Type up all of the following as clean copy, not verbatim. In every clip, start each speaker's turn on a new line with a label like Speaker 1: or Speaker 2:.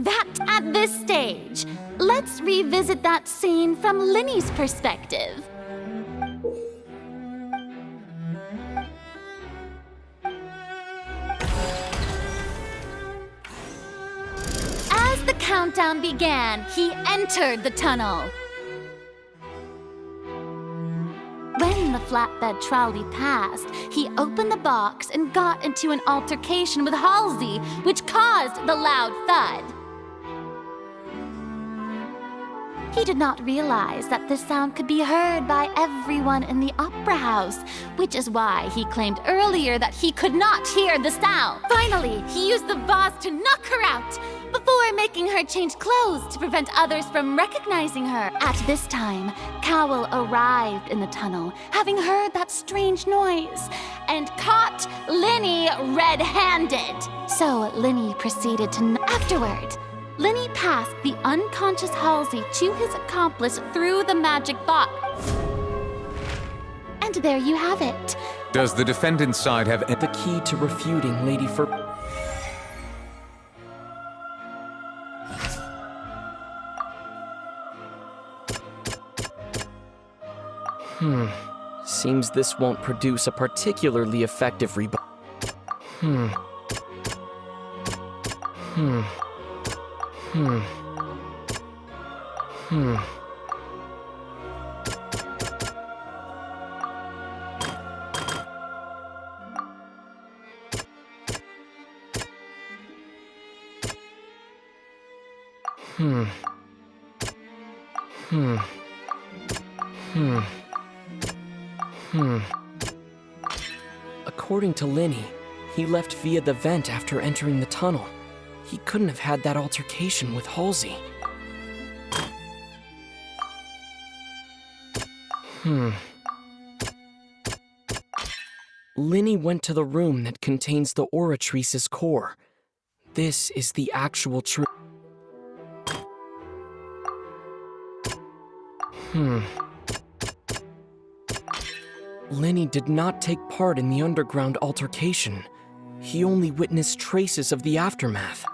Speaker 1: that at this stage. Let's revisit that scene from Linny's perspective. As the countdown began, he entered the tunnel. When the flatbed trolley passed, he opened the box and got into an altercation with Halsey, which caused the loud thud. He did not realize that this sound could be heard by everyone in the opera house, which is why he claimed earlier that he could not hear the sound. Finally, he used the vase to knock her out, before making her change clothes to prevent others from recognizing her. At this time, Cowell arrived in the tunnel, having heard that strange noise, and caught Linny red-handed. So Linny proceeded to afterward. Linny passed the unconscious Halsey to his accomplice through the magic box. And there you have it.
Speaker 2: Does the defendant's side have
Speaker 3: The key to refuting Lady Fer... Seems this won't produce a particularly effective rebuttal. According to Linny, he left via the vent after entering the tunnel. He couldn't have had that altercation with Halsey. Linny went to the room that contains the Oratrice's core. This is the actual truth. Linny did not take part in the underground altercation. He only witnessed traces of the aftermath.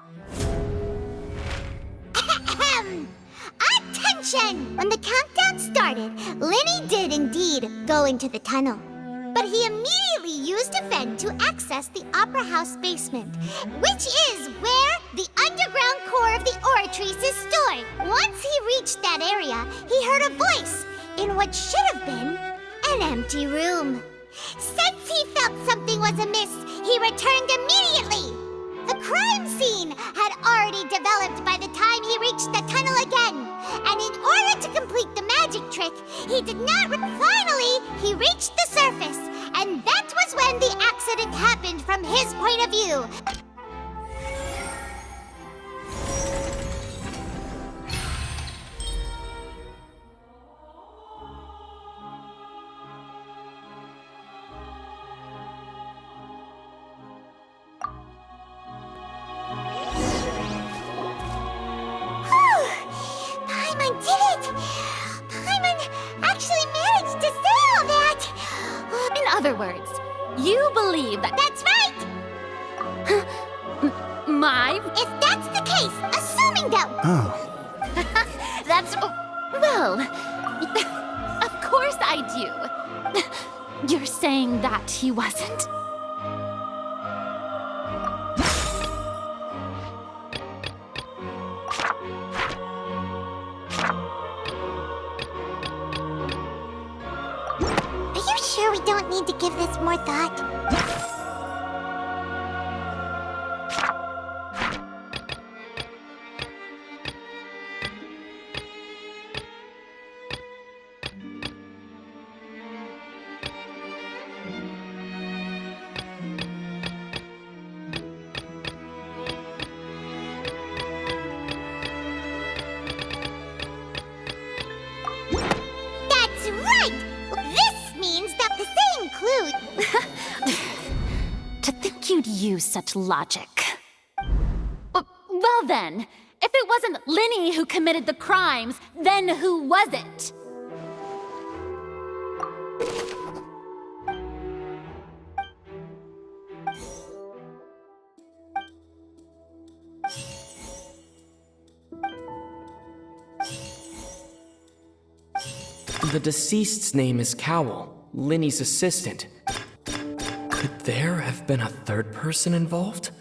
Speaker 4: Attention! When the countdown started, Linny did indeed go into the tunnel. But he immediately used a vent to access the Opera House basement, which is where the underground core of the Oratrice is stored. Once he reached that area, he heard a voice in what should have been an empty room. Since he felt something was amiss, he returned immediately. The crime scene had already developed by the time he reached the tunnel again, and in order to complete the magic trick, he did not. Finally, he reached the surface, and that was when the accident happened from his point of view. Paimon did it! Paimon actually managed to say all that!
Speaker 1: In other words, you believe that...
Speaker 4: That's right!
Speaker 1: If
Speaker 4: that's the case, assuming that...
Speaker 5: Oh.
Speaker 1: That's... Well... Of course I do. You're saying that he wasn't?
Speaker 4: Are you sure we don't need to give this more thought? That's right! This means that they include...
Speaker 1: To think you'd use such logic. Well then, if it wasn't Linny who committed the crimes, then who was it?
Speaker 3: The deceased's name is Cowell, Linny's assistant. Could there have been a third person involved?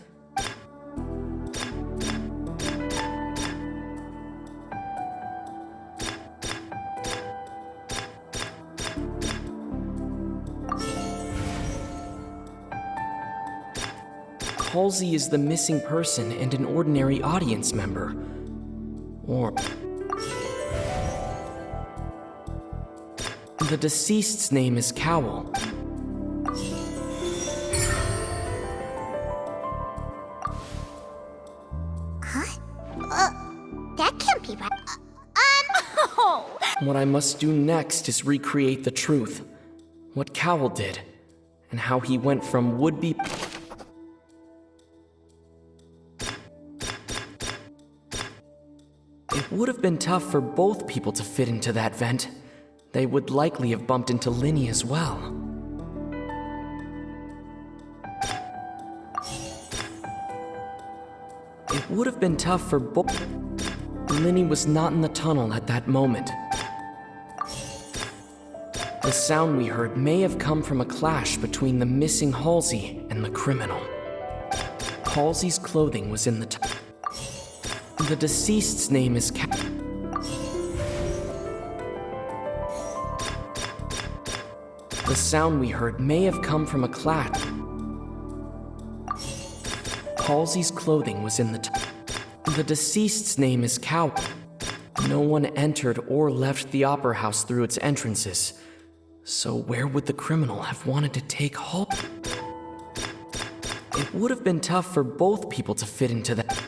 Speaker 3: Halsey is the missing person and an ordinary audience member. Or... the deceased's name is Cowell.
Speaker 4: That can't be right.
Speaker 3: What I must do next is recreate the truth. What Cowell did, and how he went from would-be... It would have been tough for both people to fit into that vent. They would likely have bumped into Linny as well. It would have been tough for both... Linny was not in the tunnel at that moment. The sound we heard may have come from a clash between the missing Halsey and the criminal. Halsey's clothing was in the tunnel. The deceased's name is The sound we heard may have come from a clash. Halsey's clothing was in the deceased's name is Cowell. No one entered or left the Opera House through its entrances. So where would the criminal have wanted to take Halsey? It would have been tough for both people to fit into that.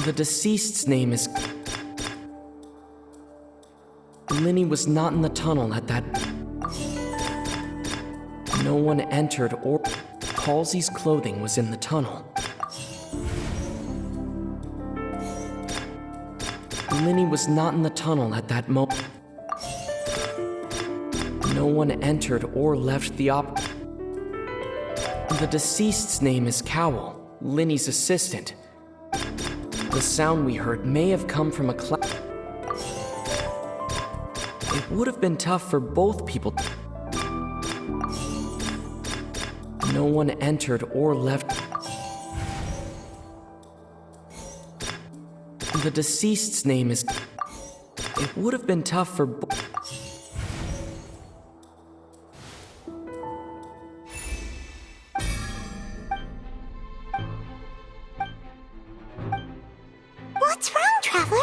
Speaker 3: The deceased's name is... Linny was not in the tunnel at that... No one entered or... Halsey's clothing was in the tunnel. Linny was not in the tunnel at that moment. No one entered or left the The deceased's name is Cowell, Linny's assistant. The sound we heard may have come from a clash. It would have been tough for both people. No one entered or left. The deceased's name is... It would have been tough for both.
Speaker 4: What's wrong, Traveler?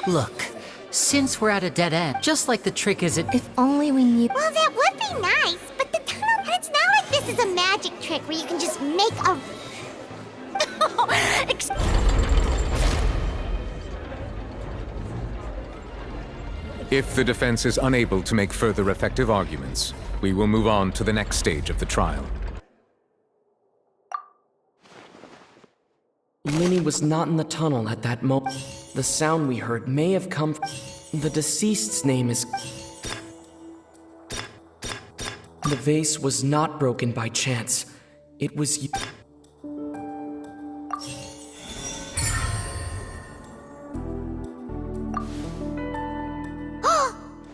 Speaker 5: Look, since we're at a dead end, just like the trick is it...
Speaker 6: If only we knew.
Speaker 4: Well, that would be nice, but the tunnel... And it's not like this is a magic trick where you can just make a...
Speaker 2: If the defense is unable to make further effective arguments, we will move on to the next stage of the trial.
Speaker 3: Linny was not in the tunnel at that moment. The sound we heard may have come from... The deceased's name is... The vase was not broken by chance. It was...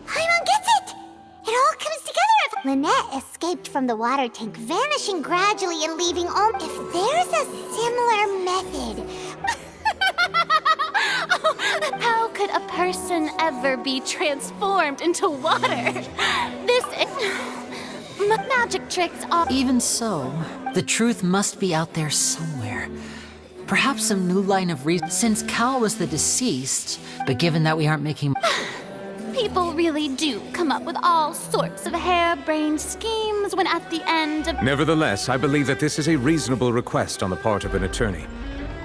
Speaker 4: Paimon gets it! It all comes together. Lynette escaped from the water tank, vanishing gradually and leaving all... If there's a similar method...
Speaker 1: How could a person ever be transformed into water? This magic tricks are...
Speaker 5: Even so, the truth must be out there somewhere. Perhaps some new line of reason, since Cal was the deceased, but given that we aren't making...
Speaker 1: People really do come up with all sorts of harebrained schemes when at the end of...
Speaker 2: Nevertheless, I believe that this is a reasonable request on the part of an attorney.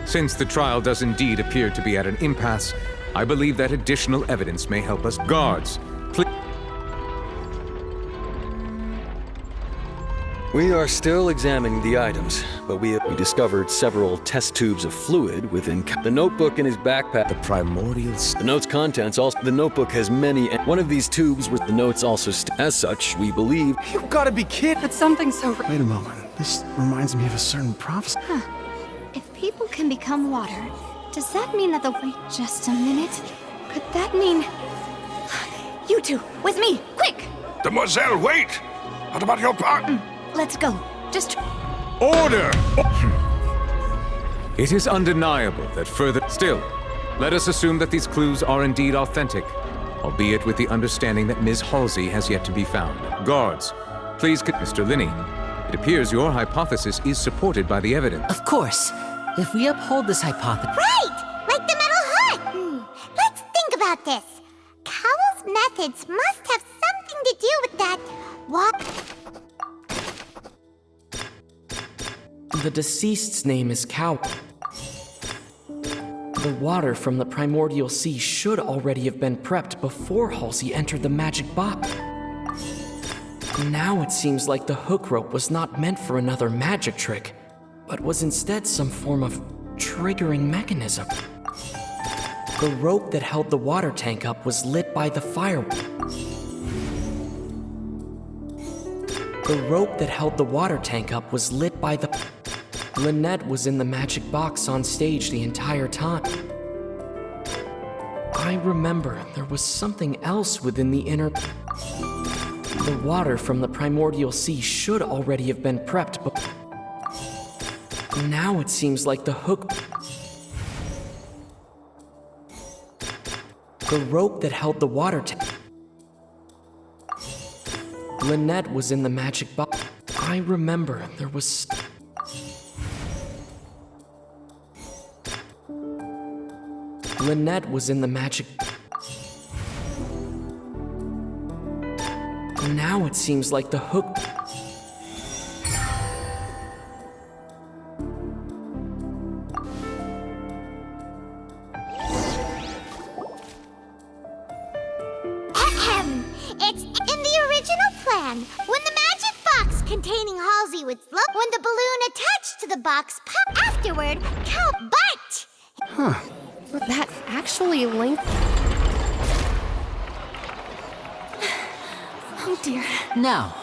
Speaker 2: Since the trial does indeed appear to be at an impasse, I believe that additional evidence may help us. Guards, please...
Speaker 7: We are still examining the items, but we discovered several test tubes of fluid within the notebook in his backpack.
Speaker 2: The primordial...
Speaker 7: The note's contents also... The notebook has many... One of these tubes were the notes also... As such, we believe...
Speaker 8: You gotta be kidding!
Speaker 6: But something so...
Speaker 8: Wait a moment. This reminds me of a certain prophecy.
Speaker 6: If people can become water, Does that mean that the... Wait just a minute. Could that mean... You two, with me, quick!
Speaker 8: Demoiselle, wait! What about your part?
Speaker 6: Let's go. Just...
Speaker 2: Order! It is undeniable that further... Still, let us assume that these clues are indeed authentic, albeit with the understanding that Ms. Halsey has yet to be found. Guards, please... Mr. Linney, it appears your hypothesis is supported by the evidence.
Speaker 5: Of course. If we uphold this hypothesis...
Speaker 4: Right! Like the metal hut! Let's think about this. Cowell's methods must have something to do with that. What?
Speaker 3: The deceased's name is Cowell. The water from the primordial sea should already have been prepped before Halsey entered the magic box. Now it seems like the hook rope was not meant for another magic trick, but was instead some form of triggering mechanism. The rope that held the water tank up was lit by the fire. The rope that held the water tank up was lit by the... Lynette was in the magic box on stage the entire time. I remember there was something else within the inner... The water from the primordial sea should already have been prepped, but... Now it seems like the hook... The rope that held the water tank... Lynette was in the magic box. I remember there was... Lynette was in the magic... Now it seems like the hook...
Speaker 4: Ahem. It's in the original plan. When the magic box containing Halsey would float, when the balloon attached to the box popped afterward, Cow bite!
Speaker 6: That actually linked... Oh dear.
Speaker 5: Now,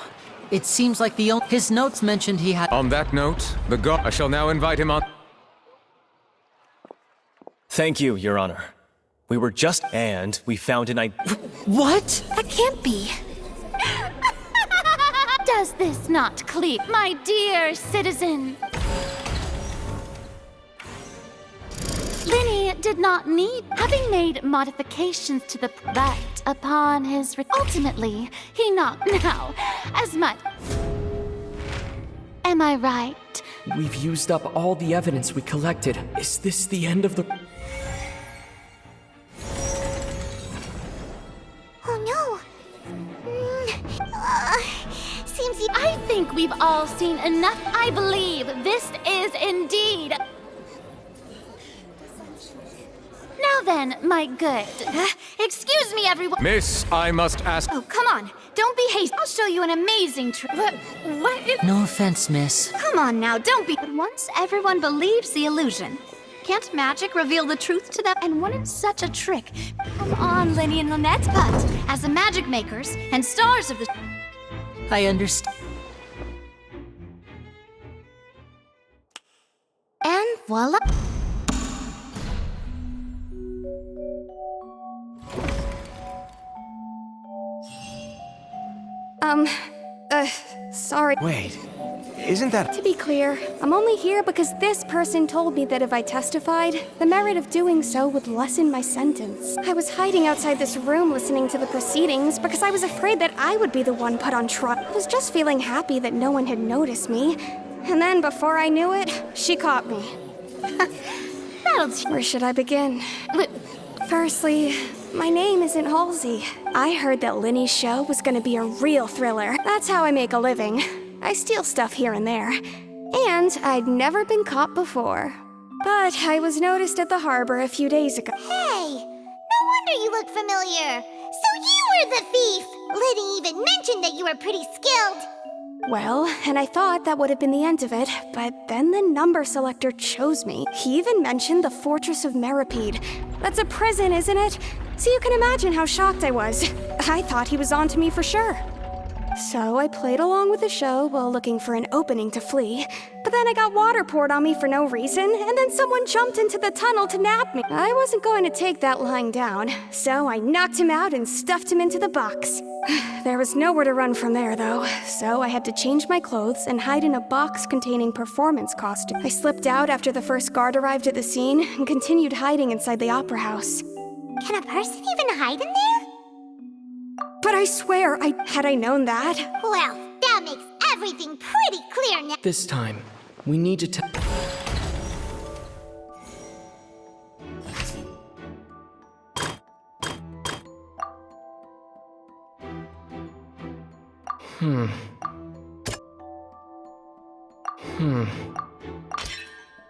Speaker 5: it seems like his notes mentioned he had...
Speaker 2: On that note, I shall now invite him on...
Speaker 9: Thank you, Your Honor. We were just... And we found an
Speaker 5: What?
Speaker 6: That can't be.
Speaker 1: Does this not clear, my dear citizen? Linny did not need, having made modifications to the... But upon his... Ultimately, he not now as much... Am I right?
Speaker 3: We've used up all the evidence we collected. Is this the end of the...
Speaker 4: Oh no. Seems you...
Speaker 1: I think we've all seen enough. I believe this is indeed... Now then, my good.
Speaker 6: Excuse me, everyone.
Speaker 2: Miss, I must ask...
Speaker 6: Oh, come on. Don't be hasty. I'll show you an amazing trick. What is...
Speaker 5: No offense, miss.
Speaker 6: Come on now, don't be... But once everyone believes the illusion, can't magic reveal the truth to them? And wouldn't such a trick... Come on, Linny and Lynette. But, as the magic makers and stars of the...
Speaker 5: I understand.
Speaker 6: And voila. Sorry.
Speaker 9: Wait, isn't that...
Speaker 6: To be clear, I'm only here because this person told me that if I testified, the merit of doing so would lessen my sentence. I was hiding outside this room listening to the proceedings because I was afraid that I would be the one put on trial. I was just feeling happy that no one had noticed me. And then, before I knew it, she caught me. Where should I begin? Firstly, my name isn't Halsey. I heard that Linny's show was gonna be a real thriller. That's how I make a living. I steal stuff here and there. And I'd never been caught before. But I was noticed at the harbor a few days ago.
Speaker 4: Hey, no wonder you look familiar. So you were the thief. Liddy even mentioned that you were pretty skilled.
Speaker 6: Well, and I thought that would have been the end of it, but then the number selector chose me. He even mentioned the Fortress of Meripede. That's a prison, isn't it? So you can imagine how shocked I was. I thought he was on to me for sure. So I played along with the show while looking for an opening to flee. But then I got water poured on me for no reason, and then someone jumped into the tunnel to nab me. I wasn't going to take that lying down, so I knocked him out and stuffed him into the box. There was nowhere to run from there, though, so I had to change my clothes and hide in a box containing performance costumes. I slipped out after the first guard arrived at the scene and continued hiding inside the opera house.
Speaker 4: Can a person even hide in there?
Speaker 6: But I swear, had I known that.
Speaker 4: Well, that makes everything pretty clear now.
Speaker 3: This time, we need to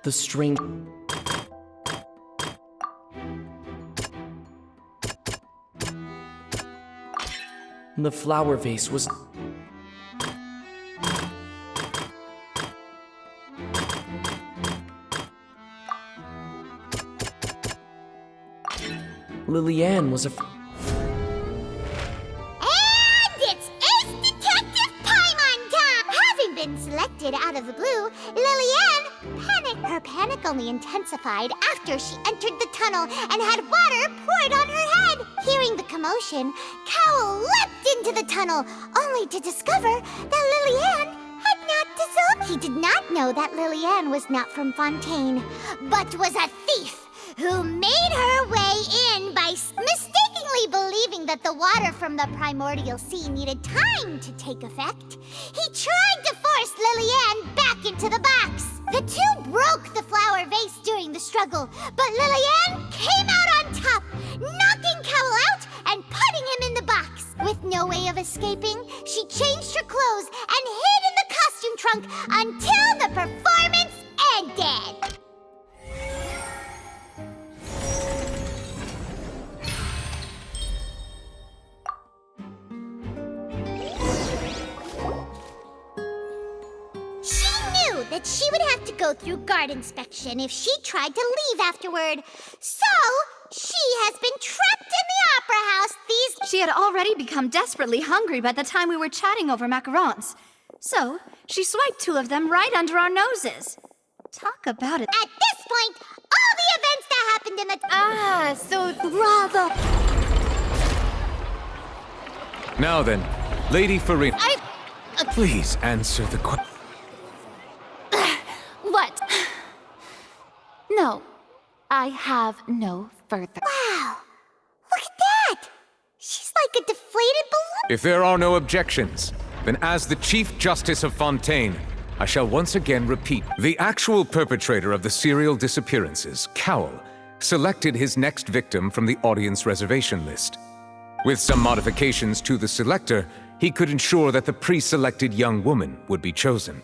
Speaker 3: The string... The flower vase was... Lillian was a...
Speaker 4: And it's Ace Detective Paimon time! Having been selected out of the blue, Lillian panicked. Her panic only intensified after she entered the tunnel and had water poured on her head. Hearing the commotion, Cowell leapt into the tunnel, only to discover that Lillian had not dissolved. He did not know that Lillian was not from Fontaine, but was a thief who made her way in by mistakenly believing that the water from the primordial sea needed time to take effect. He tried to force Lillian back into the box. The two broke the flower vase during the struggle, but Lillian came out on top, knocking Cowell out and putting him in the box. With no way of escaping, she changed her clothes and hid in the costume trunk until the performance ended. That she would have to go through guard inspection if she tried to leave afterward. So, she has been trapped in the opera house these...
Speaker 10: She had already become desperately hungry by the time we were chatting over macarons. So, she swiped 2 of them right under our noses. Talk about it.
Speaker 4: At this point, all the events that happened in the...
Speaker 10: so...
Speaker 1: Bravo!
Speaker 2: Now then, Lady Farina. Please answer the question.
Speaker 1: What? No, I have no further.
Speaker 4: Wow! Look at that! She's like a deflated balloon.
Speaker 2: If there are no objections, then as the Chief Justice of Fontaine, I shall once again repeat. The actual perpetrator of the serial disappearances, Cowell, selected his next victim from the audience reservation list. With some modifications to the selector, he could ensure that the pre-selected young woman would be chosen.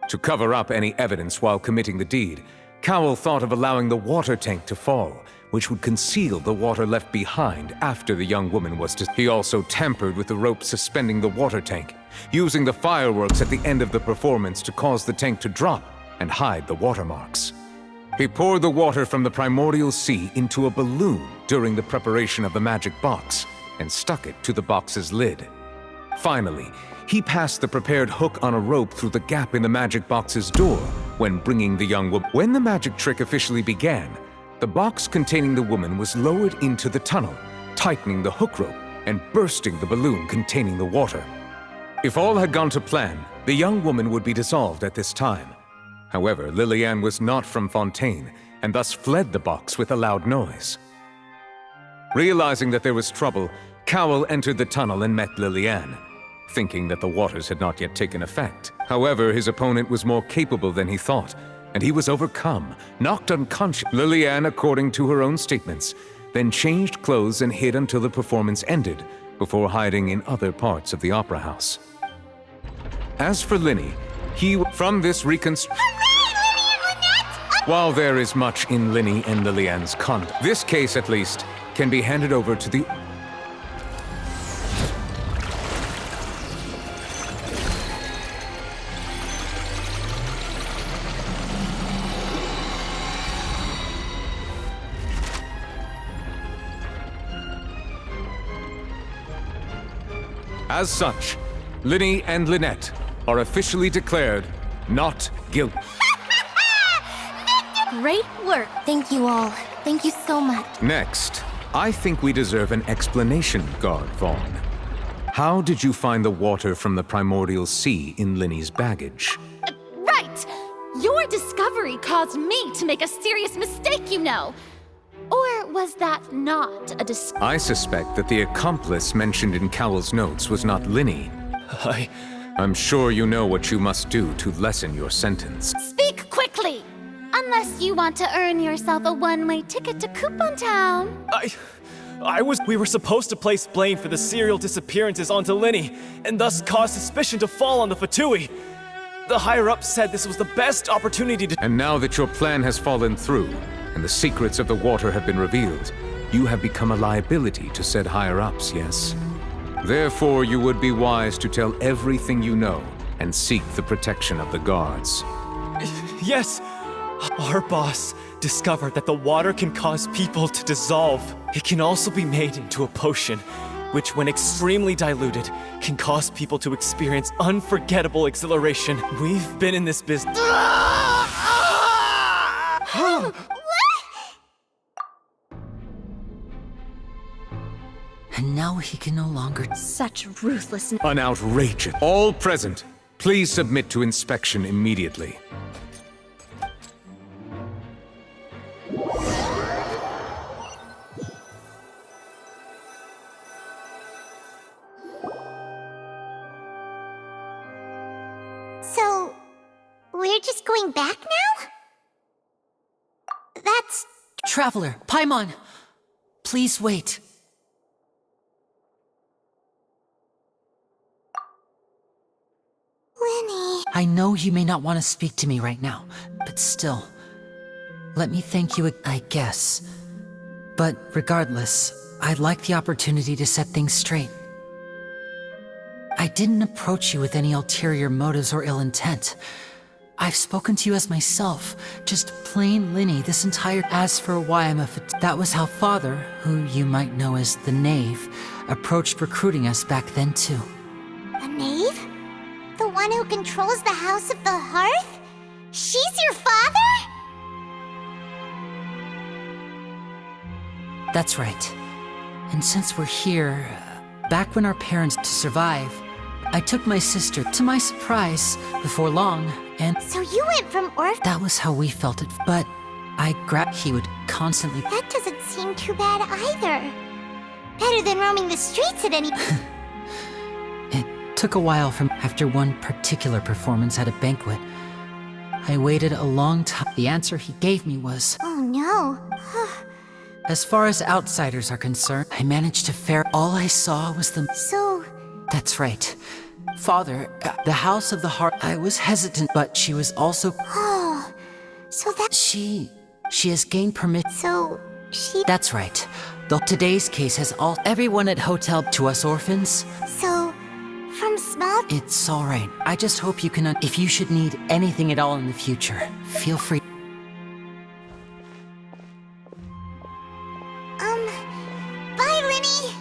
Speaker 2: To cover up any evidence while committing the deed, Cowell thought of allowing the water tank to fall, which would conceal the water left behind after the young woman was He also tampered with the rope suspending the water tank, using the fireworks at the end of the performance to cause the tank to drop and hide the watermarks. He poured the water from the primordial sea into a balloon during the preparation of the magic box and stuck it to the box's lid. Finally, he passed the prepared hook on a rope through the gap in the magic box's door when bringing the young woman. When the magic trick officially began, the box containing the woman was lowered into the tunnel, tightening the hook rope and bursting the balloon containing the water. If all had gone to plan, the young woman would be dissolved at this time. However, Lillian was not from Fontaine and thus fled the box with a loud noise. Realizing that there was trouble, Cowell entered the tunnel and met Lillian, thinking that the waters had not yet taken effect. However, his opponent was more capable than he thought, and he was overcome, knocked unconscious. Lillian, according to her own statements, then changed clothes and hid until the performance ended, before hiding in other parts of the opera house. As for Linny, from this reconstruction...
Speaker 4: Hooray, Linny and Lynette!
Speaker 2: While there is much in Linny and Lillian's conduct, this case, at least, can be handed over to the... As such, Linny and Lynette are officially declared not guilty.
Speaker 10: Great work.
Speaker 4: Thank you all. Thank you so much.
Speaker 2: Next, I think we deserve an explanation, Guard Vaughn. How did you find the water from the primordial sea in Linny's baggage?
Speaker 1: Right! Your discovery caused me to make a serious mistake, you know. Or was that not a
Speaker 2: I suspect that the accomplice mentioned in Cowell's notes was not Linny. I'm sure you know what you must do to lessen your sentence.
Speaker 1: Speak quickly! Unless you want to earn yourself a one-way ticket to Coupon Town.
Speaker 9: We were supposed to place blame for the serial disappearances onto Linny, and thus cause suspicion to fall on the Fatui. The higher-ups said this was the best opportunity to—
Speaker 2: And now that your plan has fallen through, and the secrets of the water have been revealed, you have become a liability to said higher-ups, yes? Therefore, you would be wise to tell everything you know, and seek the protection of the guards.
Speaker 9: Yes! Our boss discovered that the water can cause people to dissolve. It can also be made into a potion, which when extremely diluted, can cause people to experience unforgettable exhilaration. We've been in this business—
Speaker 5: And now he can no longer—
Speaker 10: Such ruthlessness.
Speaker 2: An outrageous. All present, please submit to inspection immediately.
Speaker 4: So, we're just going back now? That's...
Speaker 5: Traveler, Paimon! Please wait.
Speaker 4: Linny...
Speaker 5: I know you may not want to speak to me right now, but still, let me thank you, I guess. But regardless, I'd like the opportunity to set things straight. I didn't approach you with any ulterior motives or ill intent. I've spoken to you as myself, just plain Linny this entire— As for why I'm that was how Father, who you might know as the Knave, approached recruiting us back then too.
Speaker 4: The Knave? The one who controls the House of the Hearth? She's your father?
Speaker 5: That's right. And since we're here, back when our parents to survive, I took my sister, to my surprise, before long, and—
Speaker 4: So you went from orphan—
Speaker 5: That was how we felt it, but he would constantly—
Speaker 4: That doesn't seem too bad either. Better than roaming the streets at any—
Speaker 5: It took a while after one particular performance at a banquet. I waited a long time. The answer he gave me was—
Speaker 4: Oh no.
Speaker 5: As far as outsiders are concerned, I managed to fare— All I saw was the—
Speaker 4: So...
Speaker 5: That's right. Father, the House of the Heart— I was hesitant, but she was also—
Speaker 4: Oh... So that...
Speaker 5: She has gained permission.
Speaker 4: So... She...
Speaker 5: That's right. Today's case has everyone at Hotel to us orphans.
Speaker 4: So... From small...
Speaker 5: It's all right. I just hope you can— If you should need anything at all in the future, feel free.
Speaker 4: Bye, Linny!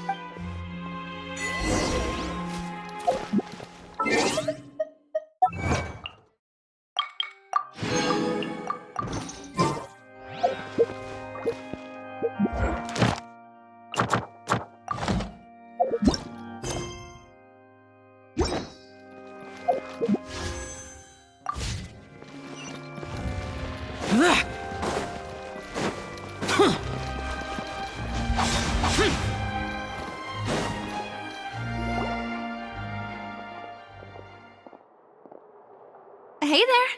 Speaker 10: Hey there.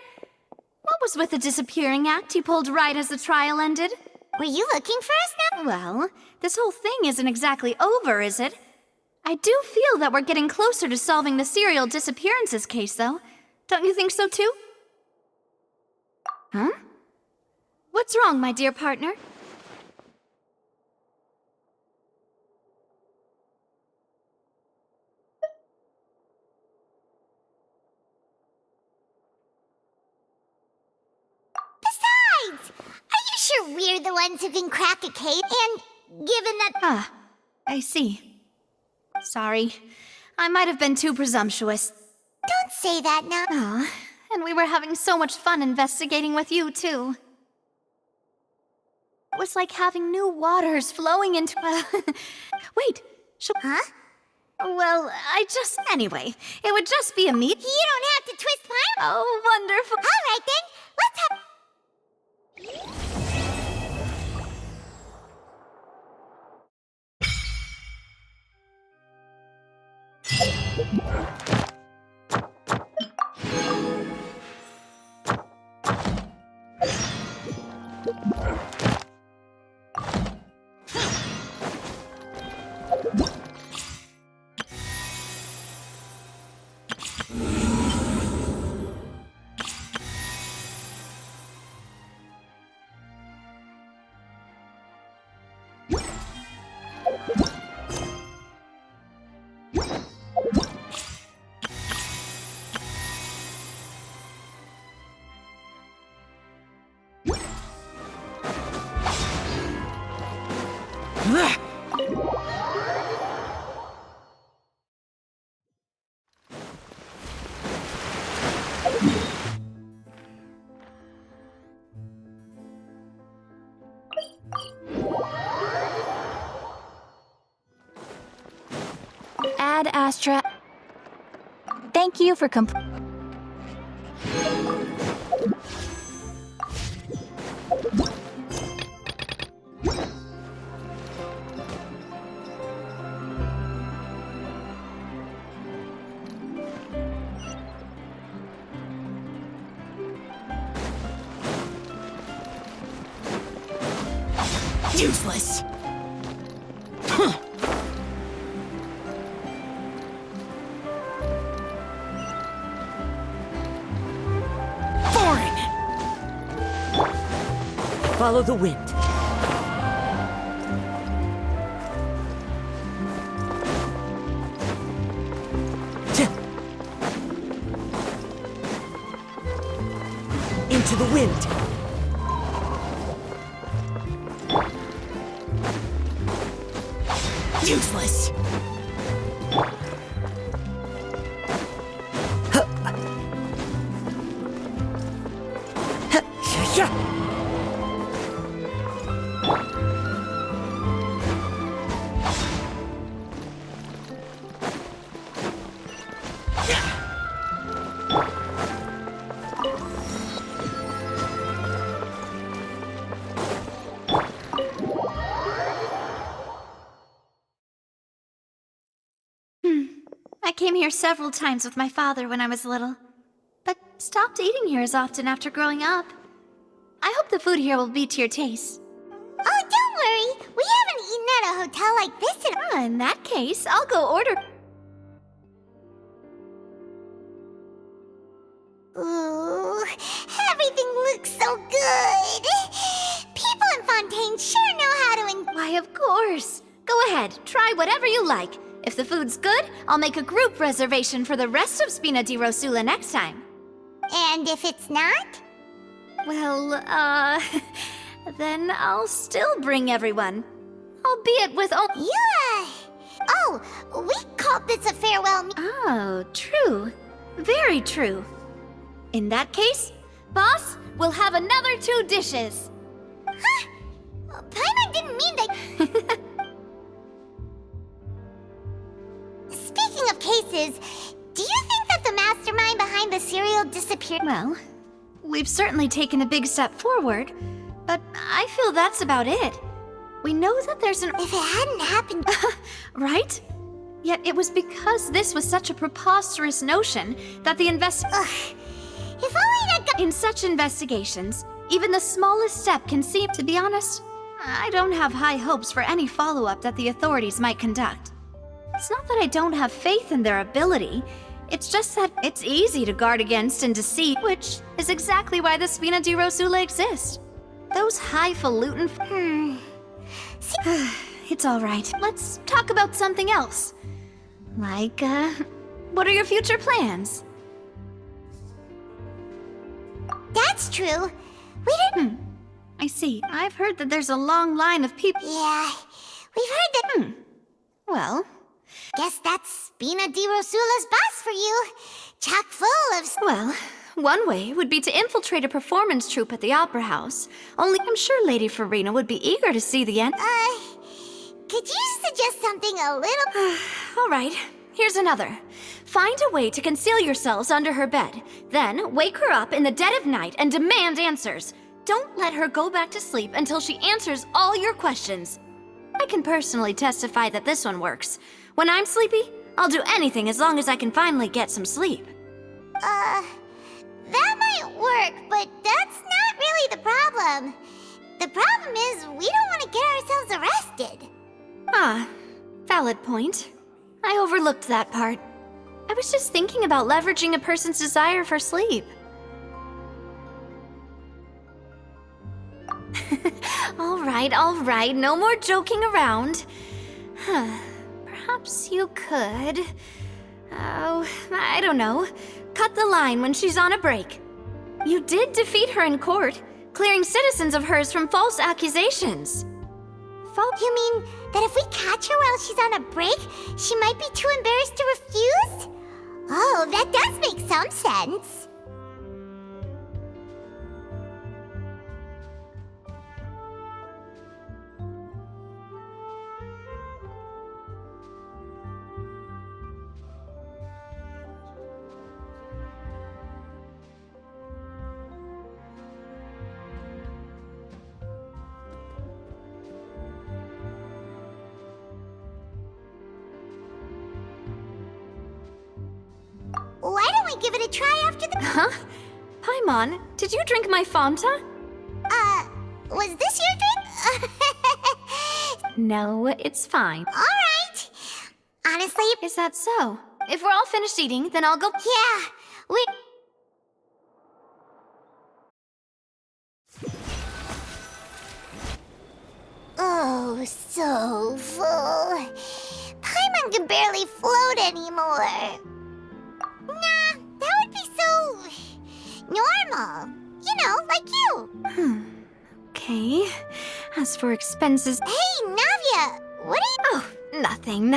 Speaker 10: What was with the disappearing act you pulled right as the trial ended?
Speaker 4: Were you looking for us now?
Speaker 10: Well, this whole thing isn't exactly over, is it? I do feel that we're getting closer to solving the serial disappearances case, though. Don't you think so, too? Huh? What's wrong, my dear partner?
Speaker 4: Besides, are you sure we're the ones who can crack a case? And given that...
Speaker 10: Ah, I see. Sorry. I might have been too presumptuous.
Speaker 4: Don't say that now.
Speaker 10: Aw, and we were having so much fun investigating with you, too. It was like having new waters flowing into... Wait,
Speaker 4: Huh?
Speaker 10: Well, Anyway, it would just be a meet...
Speaker 4: You don't have to twist my arm.
Speaker 10: Oh, wonderful.
Speaker 4: All right, then. Let's have...
Speaker 1: Ad Astra. Thank you for
Speaker 3: Useless! Boring! Follow the wind. Into the wind. Useless.
Speaker 10: I came here several times with my father when I was little, but stopped eating here as often after growing up. I hope the food here will be to your taste.
Speaker 4: Oh, don't worry. We haven't eaten at a hotel like this in...
Speaker 10: In that case, I'll go order.
Speaker 4: Ooh, everything looks so good. People in Fontaine sure know how to...
Speaker 10: Why, of course. Go ahead, try whatever you like. If the food's good, I'll make a group reservation for the rest of Spina di Rosula next time.
Speaker 4: And if it's not?
Speaker 10: Well, then I'll still bring everyone. Albeit with only...
Speaker 4: Yeah. Oh, we called this a farewell
Speaker 10: Oh, true. Very true. In that case, boss, we'll have another 2 dishes.
Speaker 4: Huh? Paimon didn't mean that... Speaking of cases, do you think that the mastermind behind the cereal disappeared?
Speaker 10: Well, we've certainly taken a big step forward, but I feel that's about it. We know that there's an...
Speaker 4: If it hadn't happened...
Speaker 10: Right? Yet it was because this was such a preposterous notion that the
Speaker 4: Ugh. If only that got...
Speaker 10: In such investigations, even the smallest step can seem... To be honest, I don't have high hopes for any follow-up that the authorities might conduct. It's not that I don't have faith in their ability. It's just that it's easy to guard against and deceive, which is exactly why the Spina di Rosula exist. Those highfalutin... It's all right. Let's talk about something else. Like, what are your future plans?
Speaker 4: That's true. We didn't...
Speaker 10: I see. I've heard that there's a long line of people...
Speaker 4: Yeah, we've heard that...
Speaker 10: Well,
Speaker 4: Guess that's Bina di Rosula's boss for you. Chock full of...
Speaker 10: Well, one way would be to infiltrate a performance troupe at the Opera House. Only I'm sure Lady Farina would be eager to see the end.
Speaker 4: Could you suggest something a little...
Speaker 10: All right, here's another. Find a way to conceal yourselves under her bed. Then wake her up in the dead of night and demand answers. Don't let her go back to sleep until she answers all your questions. I can personally testify that this one works. When I'm sleepy, I'll do anything as long as I can finally get some sleep.
Speaker 4: That might work, but that's not really the problem. The problem is we don't want to get ourselves arrested.
Speaker 10: Ah, valid point. I overlooked that part. I was just thinking about leveraging a person's desire for sleep. All right, no more joking around. Perhaps you could... Oh, I don't know. Cut the line when she's on a break. You did defeat her in court, clearing citizens of hers from false accusations.
Speaker 4: You mean that if we catch her while she's on a break, she might be too embarrassed to refuse? Oh, that does make some sense. Why don't we give it a try after the...
Speaker 10: Huh? Paimon, did you drink my Fanta?
Speaker 4: Was this your drink?
Speaker 10: No, it's fine.
Speaker 4: All right. Honestly...
Speaker 10: Is that so? If we're all finished eating, then I'll go...
Speaker 4: Yeah, we... Oh, so full. Paimon can barely float anymore. Nah, that would be so... normal. You know, like you.
Speaker 10: Okay. As for expenses...
Speaker 4: Hey, Navia! What are you...
Speaker 10: Oh, nothing.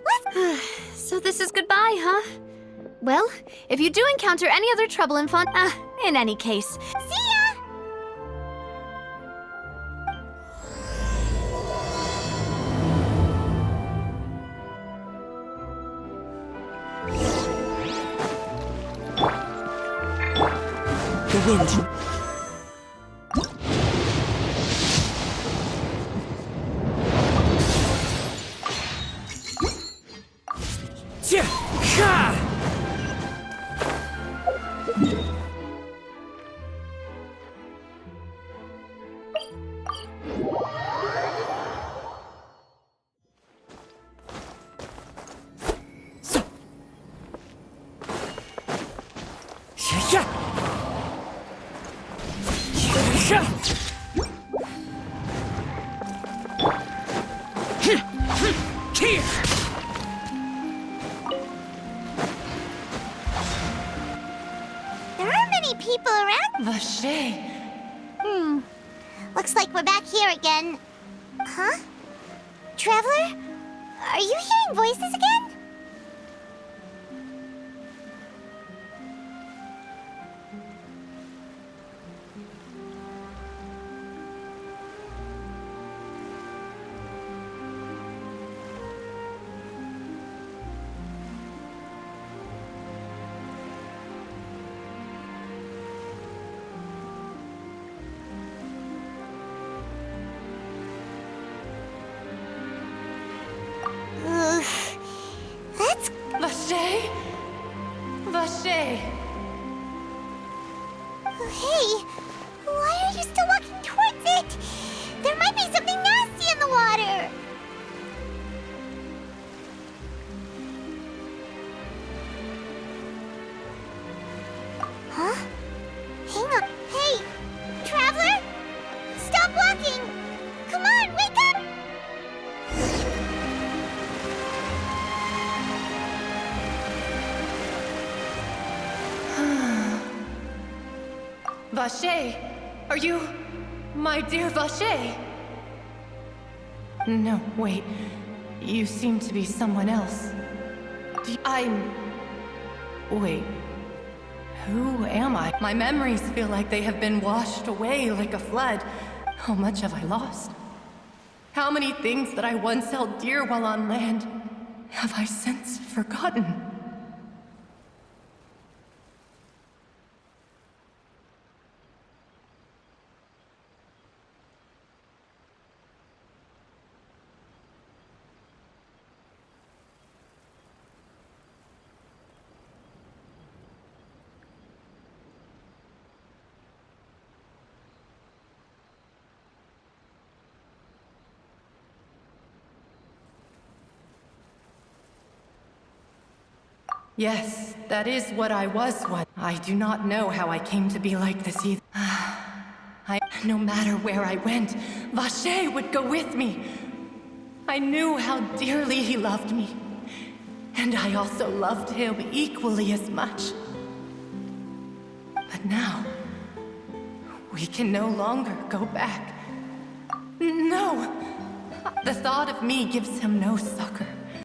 Speaker 4: Let's...
Speaker 10: So this is goodbye, huh? Well, if you do encounter any other trouble in in any case...
Speaker 4: See ya!
Speaker 3: The wind.
Speaker 4: There aren't many people around.
Speaker 5: Vache.
Speaker 4: Looks like we're back here again. Huh? Traveler? Are you hearing voices again? That's...
Speaker 5: Vache? Vache.
Speaker 4: Hey, why are you still walking towards it? There might be something nasty in the water. Huh? Hang on. Hey, Traveler? Stop walking! Come on, wake up!
Speaker 5: Vache, are you my dear Vache? No, wait.
Speaker 11: You seem to be someone else. Wait. Who am I? My memories feel like they have been washed away like a flood. How much have I lost? How many things that I once held dear while on land have I since forgotten? Yes, that is what I was once. I do not know how I came to be like this either. No matter where I went, Vacher would go with me. I knew how dearly he loved me. And I also loved him equally as much. But now, we can no longer go back. No! The thought of me gives him no succor.